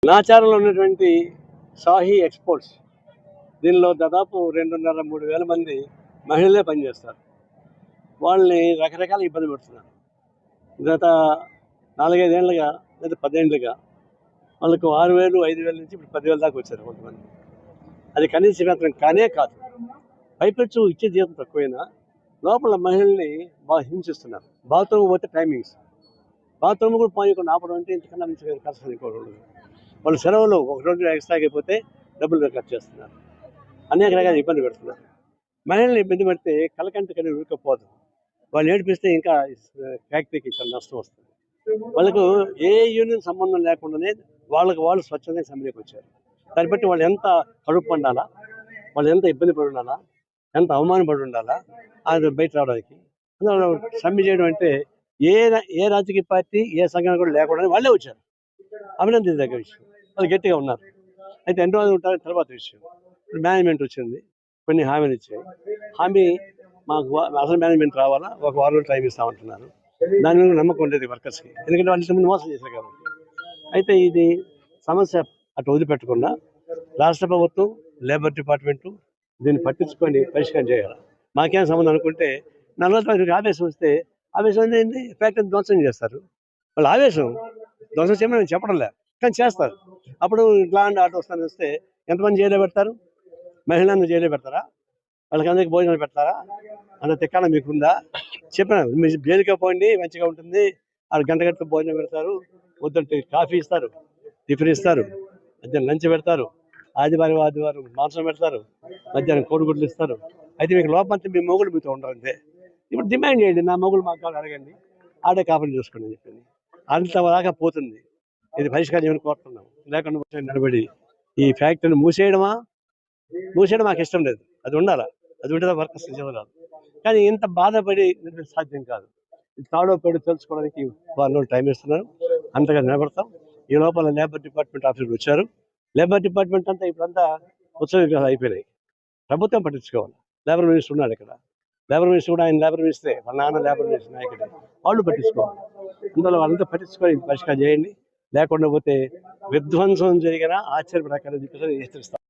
నాచారంలో ఉన్నటువంటి షాహీ ఎక్స్పోర్ట్స్ దీనిలో దాదాపు 2.5-3 వేల మంది మహిళలే పనిచేస్తారు. వాళ్ళని రకరకాల ఇబ్బంది పెడుతున్నారు. గత 4-5 ఏళ్ళుగా లేదా 10 ఏళ్ళుగా వాళ్ళకు 6,000, 5,000 నుంచి ఇప్పుడు 10,000 దాకా వచ్చారు కొంతమంది. అది కనీస వేతనం కానే కాదు. పైపెచ్చు ఇచ్చే జీతం తక్కువైనా లోపల మహిళల్ని బాగా హింసిస్తున్నారు. బాత్రూమ్ పోతే టైమింగ్స్, బాత్రూమ్ కూడా పోయకుండా ఆపడం అంటే ఇంతకన్నా మంచి కష్టం ఇంకోటి. వాళ్ళు సెలవులు ఒక రోజు ఎక్స్ట్రాకి అయిపోతే డబ్బులు ఖర్చు చేస్తున్నారు. అనేక రకాల ఇబ్బంది పెడుతున్నారు. మహిళల్ని ఇబ్బంది పెడితే కలకంటి కని ఉరికపోదు. వాళ్ళు ఏడిపిస్తే ఇంకా ఫ్యాక్టరీకి చాలా నష్టం వస్తుంది. వాళ్ళకు ఏ యూనియన్ సంబంధం లేకుండానే వాళ్ళు స్వచ్ఛందంగా సమ్మెకి వచ్చారు. దాన్ని బట్టి వాళ్ళు ఎంత కడుపు పండాలా, వాళ్ళు ఎంత ఇబ్బంది పడి ఉండాలా, ఎంత అవమానపడి ఉండాలా అది బయట రావడానికి. అందువల్ల సమ్మె చేయడం అంటే ఏ రాజకీయ పార్టీ ఏ సంఘం కూడా లేకుండా వాళ్ళే వచ్చారు. అభినందించదగ్గ విషయం. వాళ్ళు గట్టిగా ఉన్నారు. అయితే ఎన్ని రోజులు ఉంటారో తర్వాత విషయం. ఇప్పుడు మేనేజ్మెంట్ వచ్చింది, కొన్ని హామీలు ఇచ్చాయి. హామీ మాకు అసలు మేనేజ్మెంట్ రావాలా, ఒక వారం రోజులు టైం ఇస్తామంటున్నారు. దాని మీద నమ్మకం ఉండేది వర్కర్స్కి, ఎందుకంటే వాళ్ళు ఇంతకుముందు మోసం చేశారు కాబట్టి. అయితే ఇది సమస్య అటు వదిలిపెట్టకుండా రాష్ట్ర ప్రభుత్వం, లేబర్ డిపార్ట్మెంటు దీన్ని పట్టించుకొని పరిష్కారం చేయాలి. మాకేం సంబంధం అనుకుంటే 40 రోజులకి ఆవేశం వస్తే ఆవేశం ఏంటి, ఫ్యాక్టరీ ధ్వంసం చేస్తారు. వాళ్ళు ఆవేశం ధ్వంసం చేయమని చెప్పడం లేదు, కానీ చేస్తారు. అప్పుడు లా అండ్ ఆర్డర్ వస్తే ఎంతమంది జైల్లో పెడతారు? మహిళలను జైల్లో పెడతారా? వాళ్ళకి అందరికీ భోజనాలు పెడతారా? అన్న తిక్కాన మీకుందా? చెప్పాను, మీరు జైలుకే పోండి, మంచిగా ఉంటుంది. వాళ్ళు గంట భోజనం పెడతారు, వద్దంటే కాఫీ ఇస్తారు, టిఫిన్ ఇస్తారు, మధ్యాహ్నం లంచ్ పెడతారు, ఆదివారం మాంసం పెడతారు, మధ్యాహ్నం కోడిగుడ్లు ఇస్తారు. అయితే మీకు లోపంతా మీ మొగుడు మీతో ఉండాలంటే ఇప్పుడు డిమాండ్ చేయండి, నా మొగుడు మాకు కావాలి అడగండి, ఆడే కాపీ చూసుకోండి అని చెప్పింది. అంతదాకా పోతుంది. ఇది పరిష్కారం ఏమని కోరుతున్నాం. లేకుండా నిలబడి ఈ ఫ్యాక్టరీని మూసేయడం మాకు ఇష్టం లేదు. అది ఉండాలా, అది ఉంటే వర్కర్స్ చదవరాదు. కానీ ఇంత బాధపడి సాధ్యం కాదు. తాడో పేడో తెలుసుకోవడానికి 4 రోజులు టైం ఇస్తున్నారు. అంతగా నిలబడతాం. ఈ లోపల లేబర్ డిపార్ట్మెంట్ ఆఫీసర్లు వచ్చారు. లేబర్ డిపార్ట్మెంట్ అంతా ఇప్పుడంతా ఉత్సవ విగ్రహాలు అయిపోయినాయి. ప్రభుత్వం పట్టించుకోవాలి. లేబర్ మినిస్టర్ ఉన్నాడు ఇక్కడ. లేబర్ మినిస్టర్ కూడా ఆయన లేబర్ మినిస్టరే, వాళ్ళ నాన్న లేబర్ మినిస్టర్ నాయకుడే. వాళ్ళు పట్టించుకోవాలి. అందులో వాళ్ళంతా పట్టించుకొని పరిష్కారం చేయండి. లేకుండా పోతే విధ్వంసం జరిగినా ఆశ్చర్యపడక్కర్లేదు చెప్పేసి హెచ్చరిస్తాం.